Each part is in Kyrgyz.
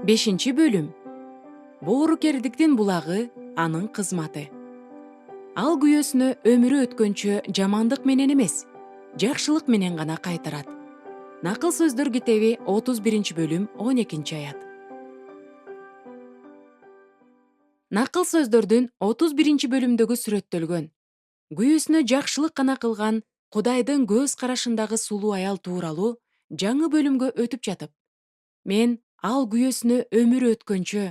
Бешинчи бөлүм. Боорукердиктин булагы, анын кызматы. Ал күйөөсүнө өмүрү өткөнчө жамандык менен эмес, жакшылык менен гана кайтарат. Накыл сөздөр китеби 31 бөлүм 12 аят. Накыл сөздөрдүн 31 бөлүмдөгү сүрөттөлгөн, күйөөсүнө жакшылык гана кылган Кудайдын көз карашындагы сулуу аял тууралуу жаңы бөлүмгө өтүп жатып, мен ал күйөөсүнө өмүрү өткөнчө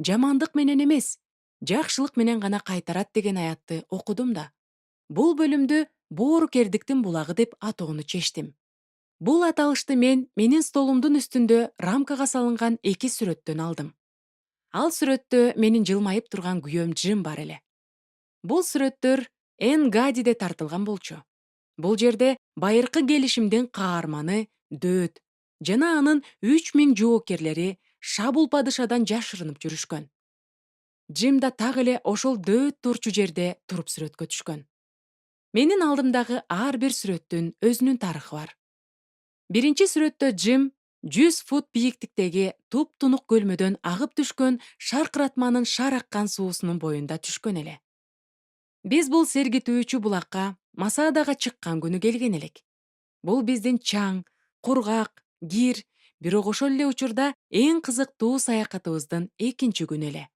жамандык менен эмес, жакшылык менен гана кайтарат деген аятты окудум да. Бул бөлүмдү боорукердиктин булагы деп атоону чечтим. Бул аталышты менин столумдун үстүндө рамкага салынган 2 сүрөттөн алдым. Ал сүрөттө менин жылмайып турган күйөөм Джим бар эле. Бул сүрөттөр Энгадиде тартылган болчу. Бул жерде байыркы келишимдин каарманы Дөөт жана анын 3000 жоокерлери Шабул падышадан жашырынып жүрүшкөн. Джим да так эле ошол Дөөт турчу жерде туруп сүрөткө түшкөн. Менин алдымдагы ар бир сүрөттүн өзүнүн тарыхы бар. Биринчи сүрөттө Джим 100 фут бийиктиктеги туп-тунук көлмөдөн агып түшкөн шаркыратманын шар аккан суусунун боюнда түшкөн эле. Биз бул сергитүүчү булакка Масаадага чыккан күнү келген элек. Бул биздин чаң, кургак, кир, бирок ошол эле учурда эң кызыктуу саякатыбыздын экинчи күнү эле.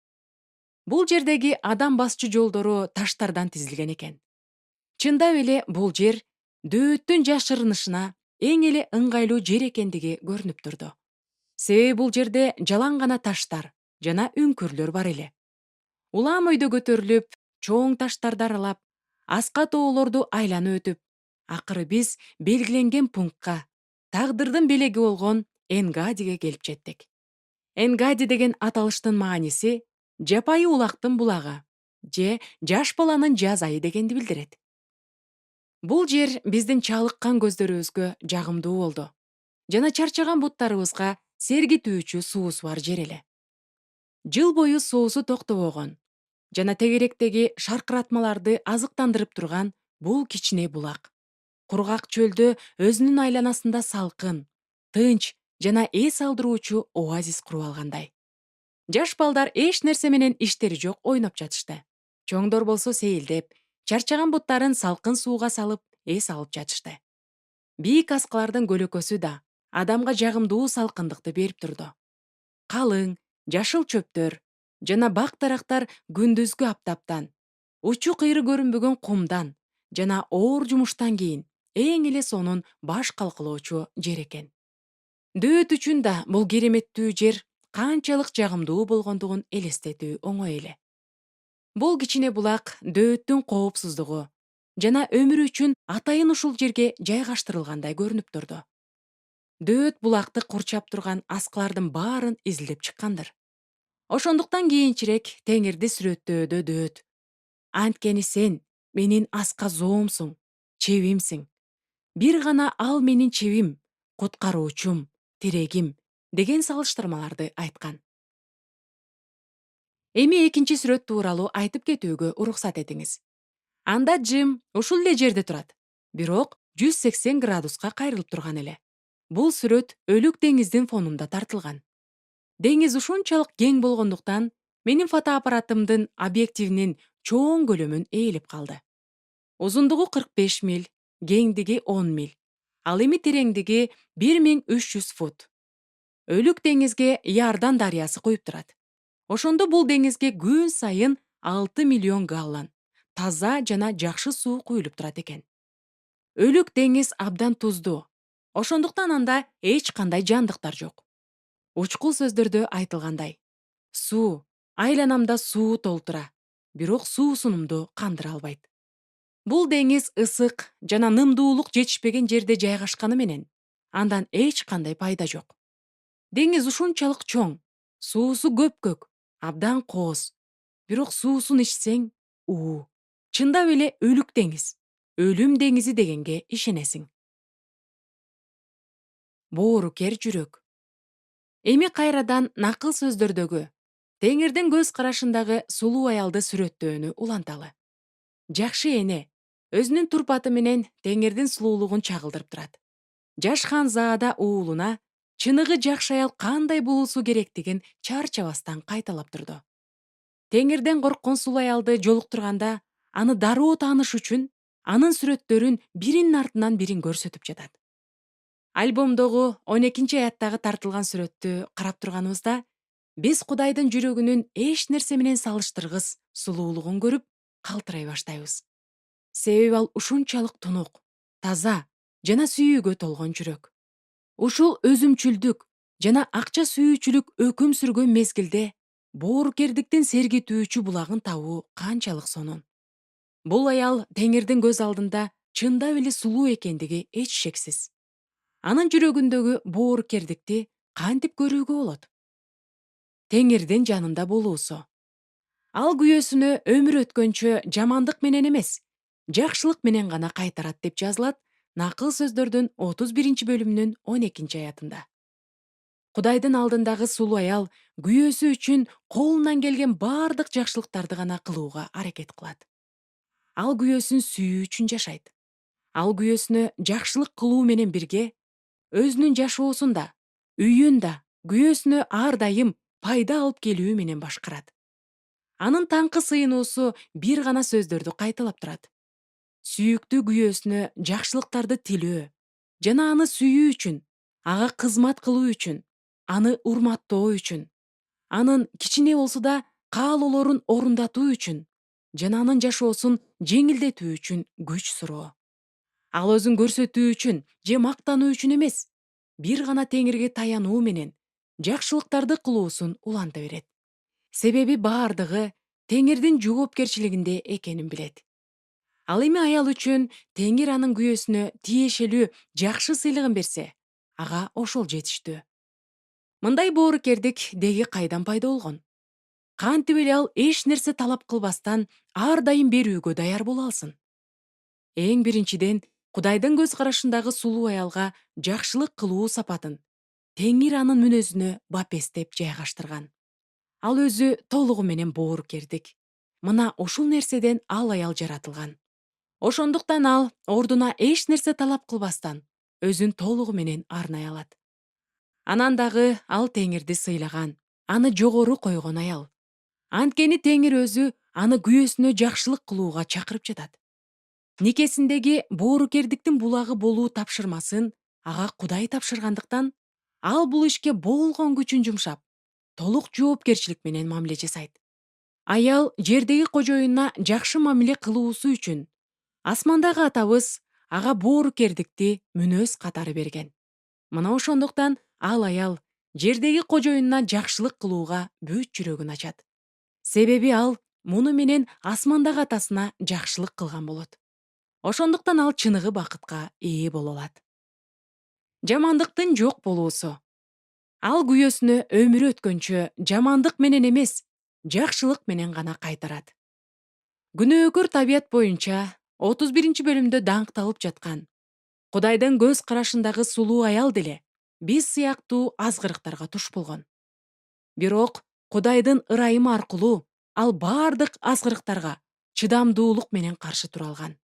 Бул жердеги адам басчу жолдору таштардан тизилген экен. Чындап эле бул жер Дөөттүн жашырынышына эң эле ыңгайлуу жер экендиги көрүнүп турду. Себеби бул жерде жалаң гана таштар жана үңкүрлөр бар эле. Улам өйдө көтөрүлүп, чоң таштарды аралап, аска тоолорду айланып өтүп, акыры биз белгиленген пунктка, тагдырдын белеги болгон Энгадиге келип жеттик. Энгади деген аталыштын мааниси жапайы улактын булагы же жаш баланын жаз айы дегенди билдирет. Бул жер биздин чалыккан көздөрүбүзгө жагымдуу болду жана чарчаган буттарыбызга сергитүүчү суусу бар жер эле. Жыл бою соосу токтобогон жана тегеректеги шаркыратмаларды азыктандырып турган бул кичине булак. Кургак чөлдө өзүнүн айланасында салкын, тынч жана эс алдыруучу оазис куруп алгандай. Жаш балдар эч нерсе менен иштери жок ойноп жатышты. Чоңдор болсо сейилдеп, чарчаган буттарын салкын сууга салып, эс алып жатышты. Бийик аскалардын көлөкөсү да адамга жагымдуу салкындыкты берип турду. Калың, жашыл чөптөр жана бак-дарактар күндүзгү аптаптан, учу кыйры көрүнбөгөн кумдан жана оор жумуштан кийин эң эле сонун баш калкалоочу жер экен. Дөөт үчүн да бул кереметтүү жер канчалык жагымдуу болгондугун элестетүү оңой эле. Бул кичине булак Дөөттүн коопсуздугу жана өмүрү үчүн атайын ушул жерге жайгаштырылгандай көрүнүп турду. Дөөт булакты курчап турган аскалардын баарын изилдеп чыккандыр. Ошондуктан кийинчерээк Теңирди сүрөттөөдө Дөөт: "Анткени сен менин аска зоомсуң, чебимсиң. Бир гана ал менин чебим, куткаруучум, тирегим" деген салыштырмаларды айткан. Эми экинчи сүрөт тууралуу айтып кетүүгө уруксат этиңиз. Анда Джим ушул эле жерде турат, бирок 180 градуска кайрылып турган эле. Бул сүрөт Өлүк деңиздин фонунда тартылган. Деңиз ушунчалык кең болгондуктан менин фотоаппаратымдын объективинин чоң көлөмүн ээлеп калды. Узундугу 45 миль, кеңдиги 10 миль. Ал эми тереңдиги 1300 фут. Өлүк деңизге Иордан дарыясы куюп турат. Ошондо бул деңизге күн сайын 6 миллион галлон таза жана жакшы суу куюлуп турат экен. Өлүк деңиз абдан туздуу. Ошондуктан анда эч кандай жандыктар жок. Учкул сөздөрдө айтылгандай: "Суу, айланамда суу толтура, бирок суусунумду кандыра албайт". Бул деңиз ысык жана нымдуулук жетишпеген жерде жайгашканы менен андан эч кандай пайда жок. Деңиз ушунчалык чоң, суусу көпкөк, абдан кооз. Бирок суусун ичсең, чындап эле өлүк деңиз, өлүм деңизи дегенге ишенесиң. Боорукер жүрөк. Эми кайрадан накыл сөздөрдөгү, Теңирдин көз карашындагы сулуу аялды сүрөттөөнү уланталы. Жакшы эне өзүнүн турпаты менен Теңирдин сулуулугун чагылдырып турат. Жаш хан Заада уулуна чыныгы жакшы аял кандай болуусу керектигин чарчабастан кайталап турду. Теңирден корккон сулуу аялды жолуктурганда, аны дароо тааныш үчүн анын сүрөттөрүн биринин артынан бирин көрсөтүп жатат. Альбомдогу 12 аяттагы тартылган сүрөттү карап турганыбызда, биз Кудайдын жүрөгүнүн эч нерсе менен салыштыргыс сулуулугун көрүп, калтырай баштайбыз. Себеби ал ушунчалык тунук, таза жана сүйүүгө толгон жүрөк. Ушул өзүмчүлдүк жана акча сүйүүчүлүк өкүм сүргөн мезгилде боорукердиктин сергитүүчү булагын табуу канчалык сонун. Бул аял Теңирдин көз алдында чындап эле сулуу экендиги эч шексиз. Анын жүрөгүндөгү боорукердикти кантип көрүүгө болот? Теңирдин жанында болуусу. Ал күйөөсүнө өмүр өткөнчө жамандык менен эмес, жакшылык менен гана кайтарат деп жазылат Накыл сөздөрдүн 31 бөлүмүнүн 12 аятында. Кудайдын алдындагы сулуу аял күйөөсү үчүн колунан келген бардык жакшылыктарды гана кылууга аракет кылат. Ал күйөөсүн сүйүү үчүн жашайт. Ал күйөөсүнө жакшылык кылуу менен бирге өзүнүн жашоосунда, үйүндө күйөөсүнө ар дайым пайда алып келүү менен башкарат. Анын таңкы сыйынуусу бир гана сөздөрдү кайталап турат. Сүйүктүү күйөөсүнө жакшылыктарды тилөө жана аны сүйүү үчүн, ага кызмат кылуу үчүн, аны урматтоо үчүн, анын кичине болсо да каалоолорун орундатуу үчүн жана анын жашоосун жеңилдетүү үчүн күч суроо. Ал өзүн көрсөтүү үчүн же мактануу үчүн эмес, бир гана Теңирге таянуу менен жакшылыктарды кылуусун уланта берет. Себеби бардыгы Теңирдин жоопкерчилигинде экенин билет. Ал эми аял үчүн Теңир анын күйөөсүнө тиешелүү жакшы сыйлыгын берсе, ага ошол жетиштүү. Мындай боорукердик деги кайдан пайда болгон? Кантип эле ал эч нерсе талап кылбастан ар дайым берүүгө даяр боло алсын? Эң биринчиден, Кудайдын көз карашындагы сулуу аялга жакшылык кылуу сапатын Теңир анын мүнөзүнө бапестеп жайгаштырган. Ал өзү толугу менен боорукердик. Мына ушул нерседен ал аял жаратылган. Ошондуктан ал ордуна эч нерсе талап кылбастан өзүн толугу менен арнай алат. Анан дагы ал Теңирди сыйлаган, аны жогору койгон аял. Анткени Теңир өзү аны күйөөсүнө жакшылык кылууга чакырып жатат. Никесиндеги боорукердиктин булагы болуу тапшырмасын ага Кудай тапшыргандыктан, ал бул ишке болгон күчүн жумшап, толук жоопкерчилик менен мамиле жасайт. Аял жердеги кожоюнуна жакшы мамиле кылуусу үчүн асмандагы атабыз ага боорукердикти мүнөз катары берген. Мына ошондуктан ал аял жердеги кожоюнуна жакшылык кылууга бүт жүрөгүн ачат. Себеби ал муну менен асмандагы атасына жакшылык кылган болот. Ошондуктан ал чыныгы бакытка ээ боло алат. Жамандыктын жок болуусу. Ал күйөөсүнө өмүрү өткөнчө жамандык менен эмес, жакшылык менен гана кайтарат. Күнөөкөр табият боюнча 31 бөлүмдө даңкталып жаткан Кудайдын көз карашындагы сулуу аял деле биз сыяктуу азгырыктарга туш болгон. Бирок Кудайдын ырайымы аркылуу ал бардык азгырыктарга чыдамдуулук менен каршы тура алган.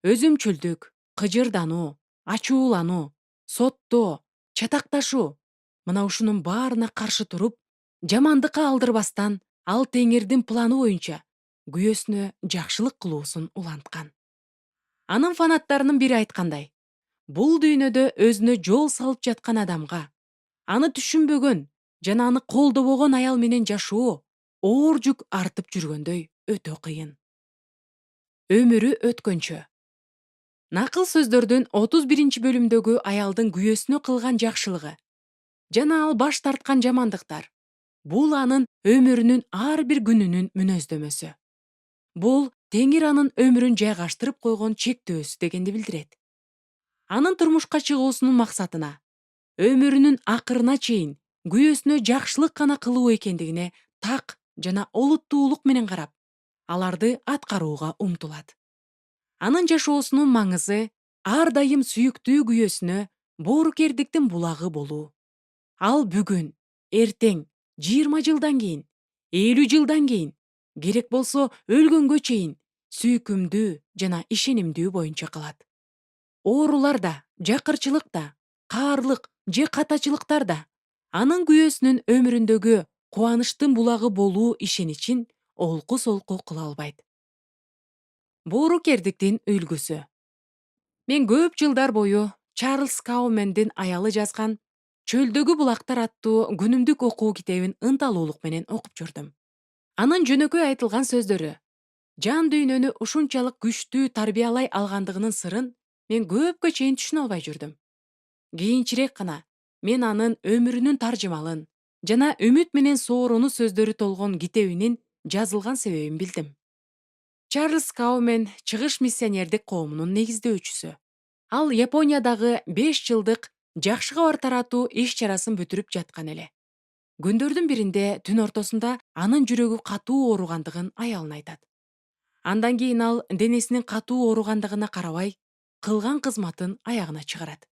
Өзүмчүлдүк, кыжырдануу, ачуулануу, соттоо, чатакташуу, мына ушунун баарына каршы туруп, жамандыкка алдырбастан ал Теңирдин планы боюнча күйөөсүнө жакшылык кылуусун уланткан. Анын фанаттарынын бири айткандай, бул дүйнөдө өзүнө жол салып жаткан адамга, аны түшүнбөгөн жана аны колдобогон аял менен жашоо оор жүк артып жүргөндөй өтө кыйын. Өмүрү өткөнчө. Накыл сөздөрдүн 31 бөлүмдөгү аялдын күйөөсүнө кылган жакшылыгы жана ал баш тарткан жамандыктар. Бул анын өмүрүнүн ар бир күнүнүн мүнөздөмөсү. Бул Теңир анын өмүрүн жайгаштырып койгон чектөөсү дегенди билдирет. Анын турмушка чыгуусунун максатына, өмүрүнүн акырына чейин күйөөсүнө жакшылык гана кылуу экендигине так жана олуттуулук менен карап, аларды аткарууга умтулат. Анын жашоосунун маңызы ар дайым сүйүктүү күйөөсүнө боорукердиктин булагы болуу. Ал бүгүн, эртең, 20 жылдан кийин, 50 жылдан кийин, керек болсо өлгөнгө чейин сүйкүмдүү жана ишенимдүү боюнча калат. Оорулар да, жакырчылык да, каарлык, же катачылыктарда анын күйөөсүнүн өмүрүндөгү кубанычтын булагы болуу ишеничин олку солку кыла албайт. Боорукердиктин үлгүсү. Мен көп жылдар бою Чарльз Каумендин аялы жазган «Чөлдөгү булактар» аттуу күнүмдүк окуу китебин ынталуулук менен окуп жүрдүм. Анын жөнөкөй айтылган сөздөрү, жан дүйнөнү ушунчалык күчтүү тарбиялай алгандыгынын сырын мен көпкө чейин түшүнө албай жүрдүм. Кийинчерээк гана мен анын өмүрүнүн таржымалын жана үмүт менен сооронуу сөздөрү толгон китебинин жазылган себебин билдим. Чарльз Каумен чыгыш миссионердик коомунун негиздөөчүсү. Ал Япониядагы 5 жылдык жакшы кабар таратуу иш-чарасын бүтүрүп жаткан эле. Күндөрдүн биринде түн ортосунда анын жүрөгү катуу ооругандыгын аялына айтат. Андан кийин ал денесинин катуу ооругандыгына карабай, кылган кызматын аягына чыгарат.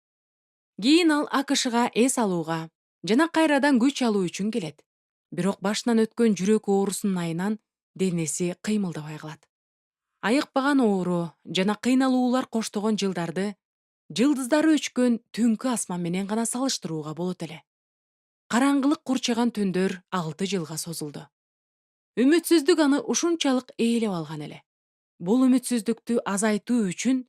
Кийин ал АКШга эс алууга жана кайрадан күч алуу үчүн келет. Бирок башынан өткөн жүрөк оорусунун айынан денеси кыймылдабай калат. Айыкпаган оору жана кыйналуулар коштогон жылдарды жылдыздары өчкөн түнкү асман менен гана салыштырууга болот эле. Караңгылык курчаган түндөр 6 жылга созулду. Үмүтсүздүк аны ушунчалык ээлеп алган эле. Бул үмүтсүздүктү азайтуу үчүн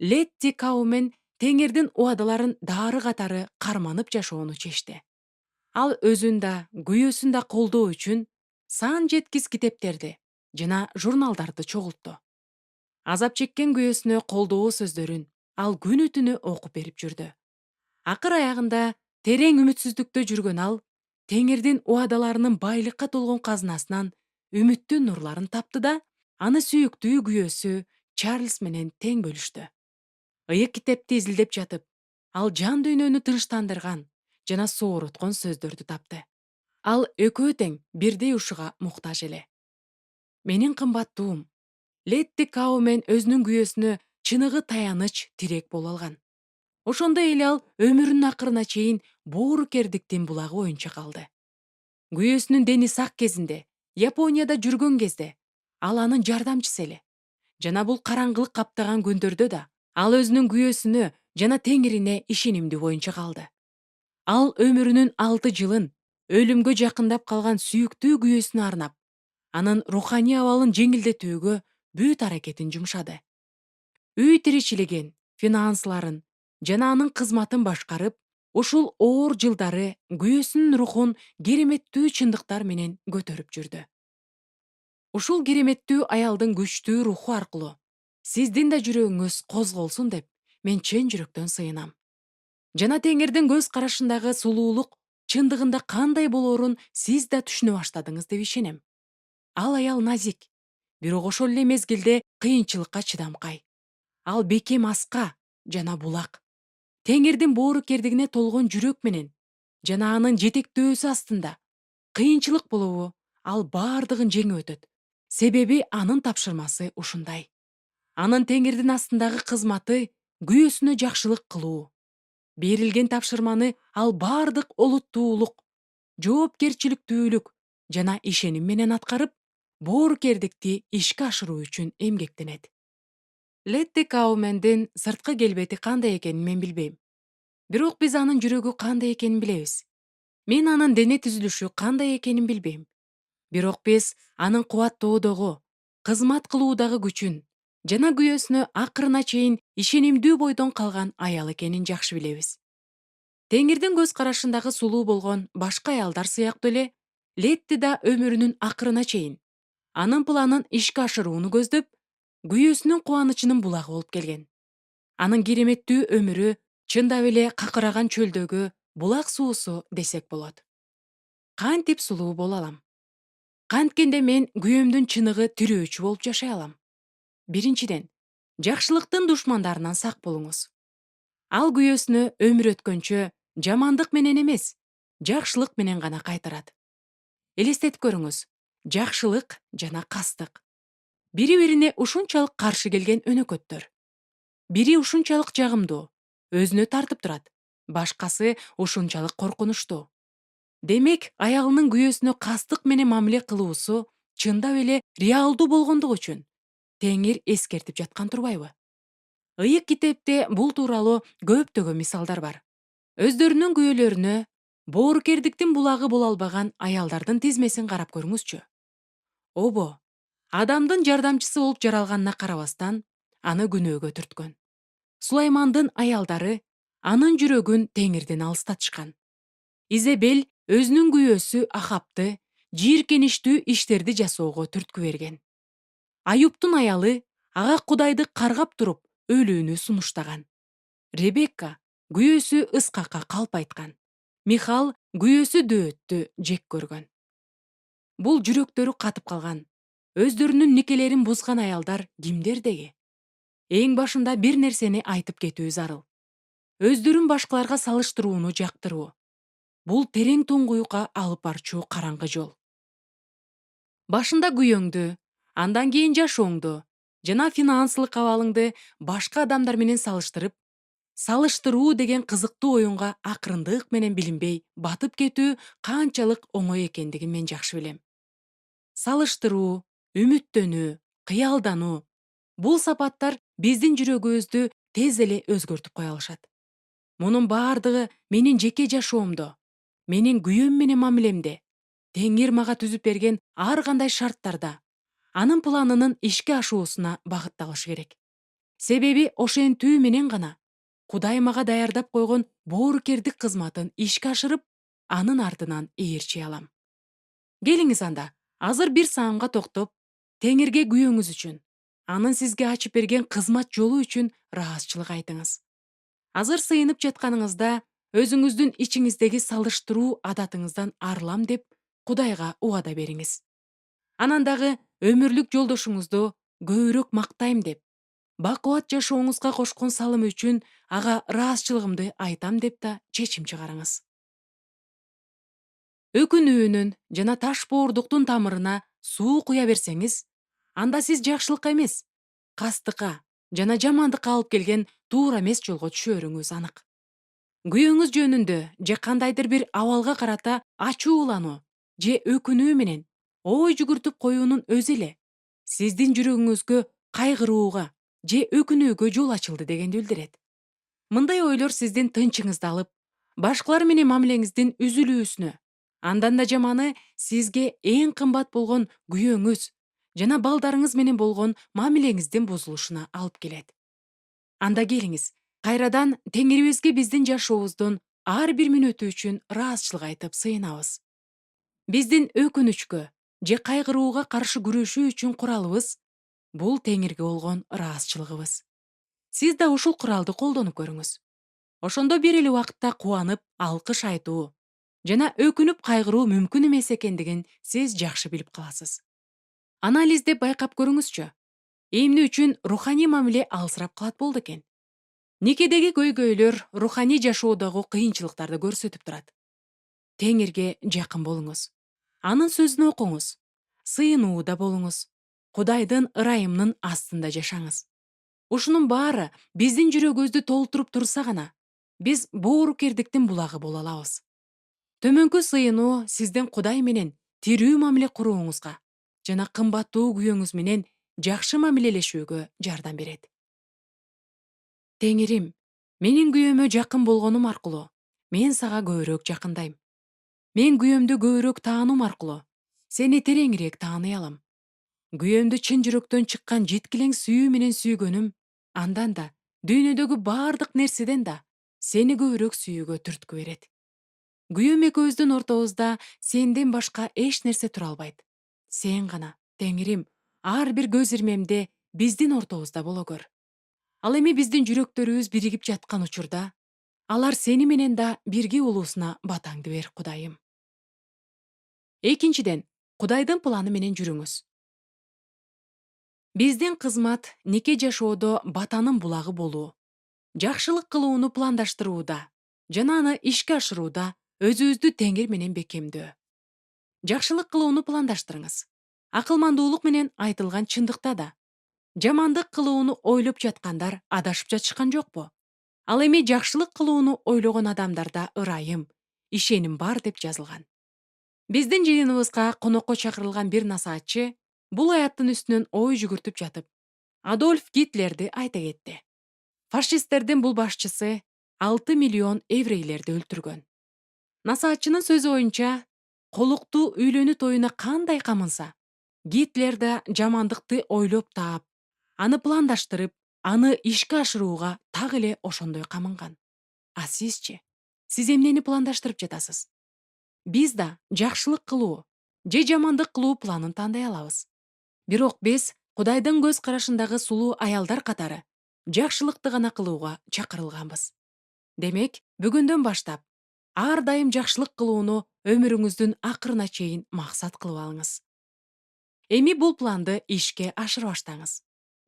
Летти Каумен Теңирдин убадаларын дары катары карманып жашоону чечти. Ал өзүн да, күйөөсүн да колдоо үчүн сан жеткис китептерди жана журналдарды чогултту. Азап чеккен күйөөсүнө колдоо сөздөрүн ал күнү түнү окуп берип жүрдү. Акыр аягында терең үмүтсүздүктө жүргөн ал Теңирдин убадаларынын байлыкка толгон казынасынан үмүттүн нурларын тапты да, аны сүйүктүү күйөөсү Чарльз менен тең бөлүштү. Ыйык китепти изилдеп жатып, ал жан дүйнөнү тынчтандырган жана соороткон сөздөрдү тапты. Ал экөө тең бирдей ушуга муктаж эле. Менин кымбаттуум, Летти Каумен өзүнүн күйөөсүнө чыныгы таяныч тирек боло алган. Ошондой эле ал өмүрүнүн акырына чейин боорукердиктин булагы боюнча калды. Күйөөсүнүн дени сак кезинде, Японияда жүргөн кезде, ал анын жардамчысы эле. Жана бул караңгылык каптаган күндөрдө да ал өзүнүн күйөөсүнө жана Теңирине ишенимдүү боюнча калды. Ал өмүрүнүн 6 жылын өлүмгө жакындап калган сүйүктүү күйөөсүнө арнап, анын руханий абалын жеңилдетүүгө бүт аракетин жумшады. Үй тиричилигин, финансларын жана анын кызматын башкарып, ушул оор жылдары күйөөсүнүн рухун кереметтүү чындыктар менен көтөрүп жүрдү. Ушул кереметтүү аялдын күчтүү руху аркылуу сиздин да жүрөгүңүз козголсун деп мен чын жүрөктөн сыйынам. Жана Теңирдин көз карашындагы сулуулук чындыгында кандай болоорун сиз да түшүнө баштадыңыз деп ишенем. Ал аял назик, бирок ошол эле мезгилде кыйынчылыкка чыдамкай. Ал бекем аска жана булак. Теңирдин боорукердигине толгон жүрөк менен жана анын жетектөөсү астында кыйынчылык болобу, ал баардыгын жеңип өтөт. Себеби анын тапшырмасы ушундай. Анын Теңирдин астындагы кызматы күйөөсүнө жакшылык кылуу. Берилген тапшырманы ал баардык олуттуулук, жоопкерчиликтүүлүк жана ишеним менен аткарып, боорукердикти ишке ашыруу үчүн эмгектенет. Летти Каумендин сырткы келбети кандай экенин мен билбейм. Бирок биз анын жүрөгү кандай экенин билебиз. Мен анын дене түзүлүшү кандай экенин билбейм. Бирок биз анын кубаттоодогу, кызмат кылуудагы күчүн жана күйөөсүнө акырына чейин ишенимдүү бойдон калган аял экенин жакшы билебиз. Теңирдин көз карашындагы сулуу болгон башка аялдар сыяктуу эле, Летти да өмүрүнүн акырына чейин анын планын ишке ашырууну көздөп, күйөөсүнүн кубанычынын булагы болуп келген. Анын кереметтүү өмүрү чындап эле какыраган чөлдөгү булак суусу десек болот. Кантип сулуу боло алам? Канткенде мен күйөөмдүн чыныгы тирөөчү болуп жашай алам. Биринчиден, жакшылыктын душмандарынан сак болуңуз. Ал күйөөсүнө өмүр өткөнчө жамандык менен эмес, жакшылык менен гана кайтарат. Элестетип көрүңүз, жакшылык жана кастык. Бири-бирине ушунчалык каршы келген өнөкөттөр. Бири ушунчалык жагымдуу, өзүнө тартып турат, башкасы ушунчалык коркунучтуу. Демек, аялынын күйөөсүнө кастык менен мамиле кылуусу чындап эле реалдуу болгондугу үчүн Теңир эскертип жаткан турбайбы? Ыйык китепте бул тууралуу көптөгөн мисалдар бар. Өздөрүнүн күйөөлөрүнө боорукердиктин булагы боло албаган аялдардын тизмесин карап көрүңүзчү. Обо Адамдын жардамчысы болуп жаралганына карабастан, аны күнөөгө түрткөн. Сулаймандын аялдары анын жүрөгүн Теңирден алыстатышкан. Изебел өзүнүн күйөөсү Ахапты жийиркеничтүү иштерди жасоого түрткү берген. Аюптун аялы ага Кудайды каргап туруп өлүүнү сунуштаган. Ребекка күйөөсү Ыскакка калп айткан. Михал күйөөсү Дөөттү жек көргөн. Бул жүрөктөрү катып калган, өздөрүнүн никелерин бузган аялдар кимдер деги? Эң башында бир нерсени айтып кетүү зарыл. Өздөрүн башкаларга салыштырууну жактыруу. Бул терең туңгуюкка алып барчу караңгы жол. Башында күйөөңдү, андан кийин жашооңду жана финансылык абалыңды башка адамдар менен салыштыруу деген кызыктуу оюнга акырындык менен билинбей батып кетүү канчалык оңой экендигин мен жакшы билем. Салыштыруу, үмүттөнүү, кыялдануу — бул сапаттар биздин жүрөгүбүздү тез эле өзгөртүп кое алышат. Мунун баардыгы менин жеке жашоомдо, менин күйөөм менен мамилемде, Теңир мага түзүп берген ар кандай шарттарда, анын планынын ишке ашуусуна багытталышы керек. Себеби ошентүү менен гана Кудай мага даярдап койгон боорукердик кызматын ишке ашырып, анын артынан ээрчей алам. Келиңиз анда, азыр бир саамга токтоп, Теңирге күйөөңүз үчүн, анын сизге ачып берген кызмат жолу үчүн ыраазычылык айтыңыз. Азыр сыйынып жатканыңызда өзүңүздүн ичиңиздеги салыштыруу адатыңыздан арылам деп Кудайга убада бериңиз. Анан дагы өмүрлүк жолдошуңузду көбүрөөк мактайм деп, бакубат жашооңузга кошкон салымы үчүн ага ыраазычылыгымды айтам деп да чечим чыгарыңыз. Өкүнүүнүн жана таш боордуктун тамырына суу куя берсеңиз, анда сиз жакшылыкка эмес, кастыкка жана жамандыкка алып келген туура эмес жолго түшөрүңүз анык. Күйөөңүз жөнүндө же кандайдыр бир абалга карата ачуулануу же өкүнүү менен ой жүгүртүп коюунун өзү эле сиздин жүрөгүңүзгө кайгырууга же өкүнүүгө жол ачылды дегенди билдирет. Мындай ойлор сиздин тынчыңызды алып, башкалар менен мамилеңиздин үзүлүүсүнө, андан да жаманы сизге эң кымбат болгон күйөөңүз жана балдарыңыз менен болгон мамилеңиздин бузулушуна алып келет. Анда келиңиз, кайрадан Теңирибизге биздин жашообуздун ар бир мүнөтү үчүн ыраазычылык айтып сыйынабыз. Биздин өкүнүчкө же кайгырууга каршы күрөшүү үчүн куралыбыз — бул Теңирге болгон ыраазычылыгыбыз. Сиз да ушул куралды колдонуп көрүңүз. Ошондо бир эле убакытта кубанып, алкыш айтуу жана өкүнүп кайгыруу мүмкүн эмес экендигин сиз жакшы билип каласыз. Анализдеп байкап көрүңүзчү. Эмне үчүн руханий мамиле алсырап калат болду экен? Никедеги көйгөйлөр руханий жашоодогу кыйынчылыктарды көрсөтүп турат. Теңирге жакын болуңуз. Анын сөзүн окуңуз. Сыйынууда болуңуз. Кудайдын ырайымынын астында жашаңыз. Ушунун баары биздин жүрөгүбүздү толтуруп турса гана, биз боорукердиктин булагы боло алабыз. Төмөнкү сыйынуу сиздин Кудай менен тирүү мамиле курууңузга жана кымбаттуу күйөөңүз менен жакшы мамилелешүүгө жардам берет. Теңирим, менин күйөөмө жакын болгонум аркылуу мен сага көбүрөөк жакындайм. Мен күйөөмдү көбүрөөк таануум аркылуу сени тереңирээк тааный алам. Күйөөмдү чын жүрөктөн чыккан жеткилең сүйүү менен сүйгөнүм андан да, дүйнөдөгү баардык нерседен да сени көбүрөөк сүйүүгө түрткү берет. Күйөөм экөөбүздүн ортобузда сенден башка эч нерсе тура албайт. Сен гана, Теңирим, ар бир көз ирмемде биздин ортобузда боло көр. Ал эми биздин жүрөктөрүбүз биригип жаткан учурда, алар сени менен да бирге болуусуна батаңды бер, Кудайым. Экинчиден, Кудайдын планы менен жүрүңүз. Биздин кызмат нике жашоодо батанын булагы болуу, жакшылык кылууну пландаштырууда жана аны ишке ашырууда өзүбүздү Теңир менен бекемдөө. Жакшылык кылууну пландаштырыңыз. Акылмандуулук менен айтылган чындыкта да. Жамандык кылууну ойлоп жаткандар адашып жатышкан жокпу? Ал эми жакшылык кылууну ойлогон адамдарда ырайым, ишеним бар деп жазылган. Биздин жыйыныбызга конокко чакырылган бир насаатчы бул аяттын үстүнөн ой жүгүртүп жатып, Адольф Гитлерди айта кетти. Фашисттердин бул башчысы 6 миллион еврейлерди өлтүргөн. Насаатчынын сөзү боюнча, колуктуу үйлөнүү тоюна кандай камынса, Гитлер да жамандыкты ойлоп таап, аны пландаштырып, аны ишке ашырууга так эле ошондой камынган. А сизчи? Сиз эмнени пландаштырып жатасыз? Биз да жакшылык кылуу же жамандык кылуу планын тандай алабыз. Бирок биз Кудайдын көз карашындагы сулуу аялдар катары жакшылыкты гана кылууга чакырылганбыз. Демек, бүгүндөн баштап ар дайым жакшылык кылууну өмүрүңүздүн акырына чейин максат кылып алыңыз. Эми бул планды ишке ашыра баштаңыз.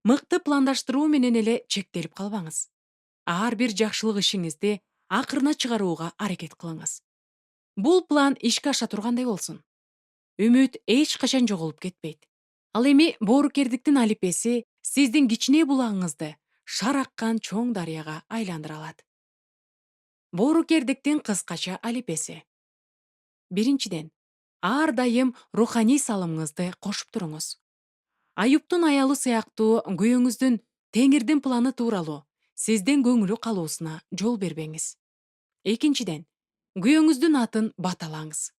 Мыкты пландаштыруу менен эле чектелип калбаңыз. Ар бир жакшылык ишиңизди акырына чыгарууга аракет кылыңыз. Бул план ишке аша тургандай болсун. Үмүт эч качан жоголуп кетпейт. Ал эми боорукердиктин алипеси сиздин кичине булагыңызды шар аккан чоң дарыяга айландыра алат. Боорукердиктин кыскача алипеси. Биринчиден, ар дайым руханий салымыңызды кошуп туруңуз. Аюптун аялы сыяктуу күйөөңүздүн Теңирдин планы тууралуу сиздин көңүлү калуусуна жол бербеңиз. Экинчиден, күйөөңүздүн атын баталаңыз.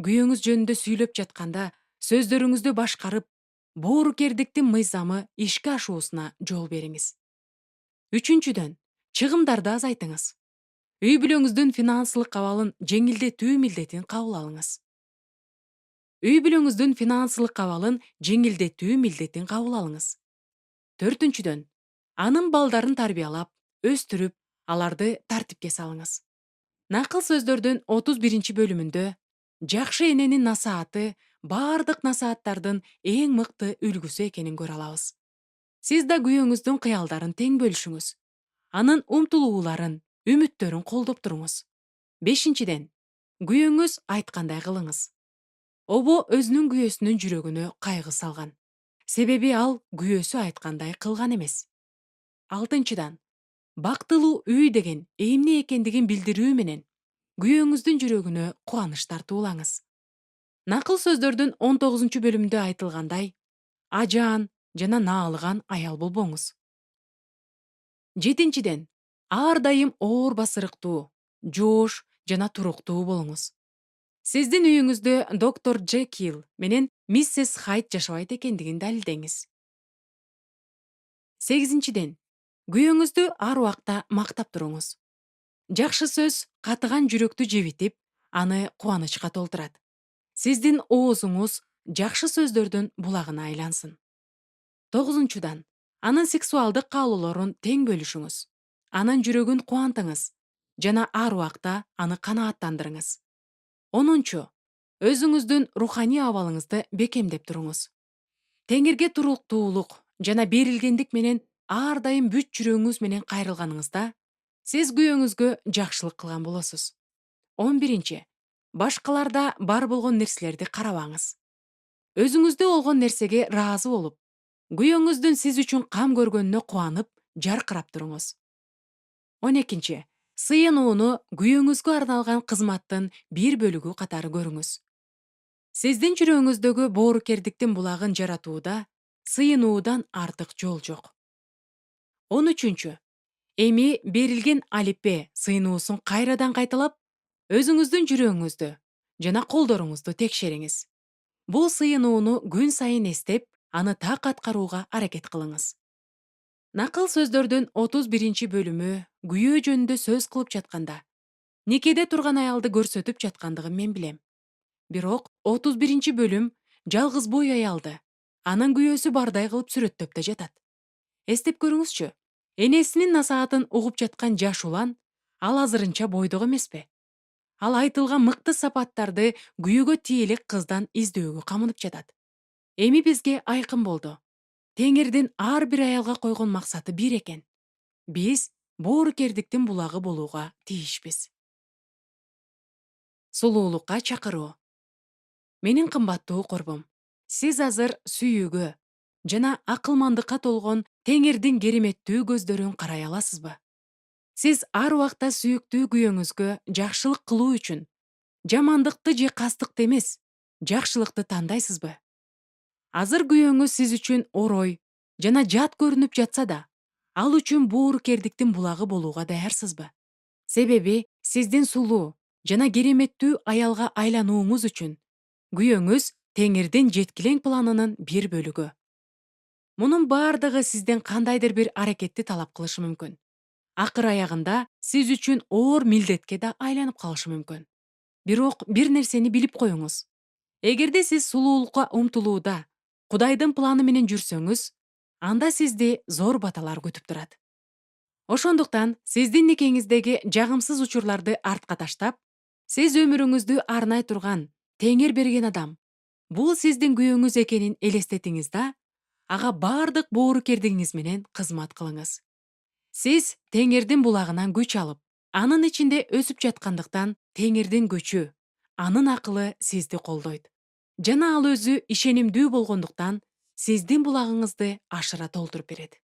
Күйөөңүз жөнүндө сүйлөп жатканда сөздөрүңүздү башкарып, боорукердиктин мыйзамы ишке ашуусуна жол бериңиз. Үчүнчүдөн, чыгымдарды азайтыңыз. Үй бүлөңүздүн финансылык абалын жеңилдетүү милдетин кабыл алыңыз. Үй бүлөңүздүн финансылык абалын жеңилдетүү милдетин кабыл алыңыз. Төртүнчүдөн, анын балдарын тарбиялап, өстүрүп, аларды тартипке салыңыз. Накыл сөздөрдүн 31 бөлүмүндө жакшы эненин насааты баардык насааттардын эң мыкты үлгүсү экенин көрө алабыз. Сиз да күйөөңүздүн кыялдарын тең бөлүшүңүз. Анын умтулууларын, үмүттөрүн колдоп туруңуз. Бешинчиден, күйөөңүз айткандай кылыңыз. Обо өзүнүн күйөөсүнүн жүрөгүнө кайгы салган. Себеби ал күйөөсү айткандай кылган эмес. Алтынчыдан, бактылуу үй деген эмне экендигин билдирүү менен күйөөңүздүн жүрөгүнө кубаныч тартуулаңыз. Накыл сөздөрдүн 19 бөлүмүндө айтылгандай, ажаан жана наалыган аял болбоңуз. Жетинчиден, ар дайым оор басырыктуу, жоош жана туруктуу болуңуз. Сиздин үйүңүздө доктор Джекил менен миссис Хайд жашабайт экендигин далилдеңиз. Сегизинчиден, күйөөңүздү ар убакта мактап туруңуз. Жакшы сөз катыган жүрөктү жебитип, аны кубанычка толтурат. Сиздин оозуңуз жакшы сөздөрдүн булагына айлансын. Тогузунчудан, анын сексуалдык каалоолорун тең бөлүшүңүз. Анын жүрөгүн кубантыңыз жана ар убакта аны канааттандырыңыз. Онунчу, өзүңүздүн руханий абалыңызды бекемдеп туруңуз. Теңирге туруктуулук жана берилгендик менен ар дайым бүт жүрөгүңүз менен кайрылганыңызда, сиз күйөөңүзгө жакшылык кылган болосуз. 11. Башкаларда бар болгон нерселерди карабаңыз. Өзүңүздө болгон нерсеге ыраазы болуп, күйөөңүздүн сиз үчүн кам көргөнүнө кубанып, жаркырап туруңуз. 12. Сыйынууну күйөөңүзгө арналган кызматтын бир бөлүгү катары көрүңүз. Сиздин жүрөгүңүздөгү боорукердиктин булагын жаратууда сыйынуудан артык жол жок. 13. Эми берилген алипе сыйынуусун кайрадан кайталап, өзүңүздүн жүрөгүңүздү жана колдоруңузду текшериңиз. Бул сыйынууну күн сайын эстеп, аны так аткарууга аракет кылыңыз. Накыл сөздөрдүн 31 бөлүмү күйөө жөнүндө сөз кылып жатканда, никеде турган аялды көрсөтүп жаткандыгын мен билем. Бирок 31 бөлүм жалгыз бой аялды, анын күйөөсү бардай кылып сүрөттөп да жатат. Эстеп көрүңүзчү, энесинин насаатын угуп жаткан жаш улан, ал азырынча бойдок эмеспи? Ал айтылган мыкты сапаттарды күйөөгө тиелик кыздан издөөгө камынып жатат. Эми бизге айкын болду. Теңирдин ар бир аялга койгон максаты бир экен. Биз боорукердиктин булагы болууга тийишпиз. Сулуулукка чакыруу. Менин кымбаттуу корбум, сиз азыр сүйүүгө жана акылмандыкка толгон Теңирдин кереметтүү көздөрүн карай аласызбы? Сиз ар убакта сүйүктүү күйөөңүзгө жакшылык кылуу үчүн жамандыкты же кастыкты эмес, жакшылыкты тандайсызбы? Азыр күйөөңүз сиз үчүн орой жана жат көрүнүп жатса да, ал үчүн боорукердиктин булагы болууга даярсызбы? Себеби сиздин сулуу жана кереметтүү аялга айланууңуз үчүн күйөөңүз Теңирдин жеткилең планынын бир бөлүгү. Мунун баардыгы сизден кандайдыр бир аракетти талап кылышы мүмкүн. Акыр аягында сиз үчүн оор милдетке да айланып калышы мүмкүн. Бирок бир нерсени билип коюңуз. Эгерде сиз сулуулукка умтулууда Кудайдын планы менен жүрсөңүз, анда сизди зор баталар күтүп турат. Ошондуктан сиздин никеңиздеги жагымсыз учурларды артка таштап, сиз өмүрүңүздү арнай турган Теңир берген адам. Бул сиздин күйөөңүз экенин элестетиңиз да, ага бардык боорукердигиңиз менен кызмат кылыңыз. Сиз Теңирдин булагынан күч алып, анын ичинде өсүп жаткандыктан Теңирдин күчү, анын акылы сизди колдойт. Жана ал өзү ишенимдүү болгондуктан сиздин булагыңызды ашыра толтуруп берет.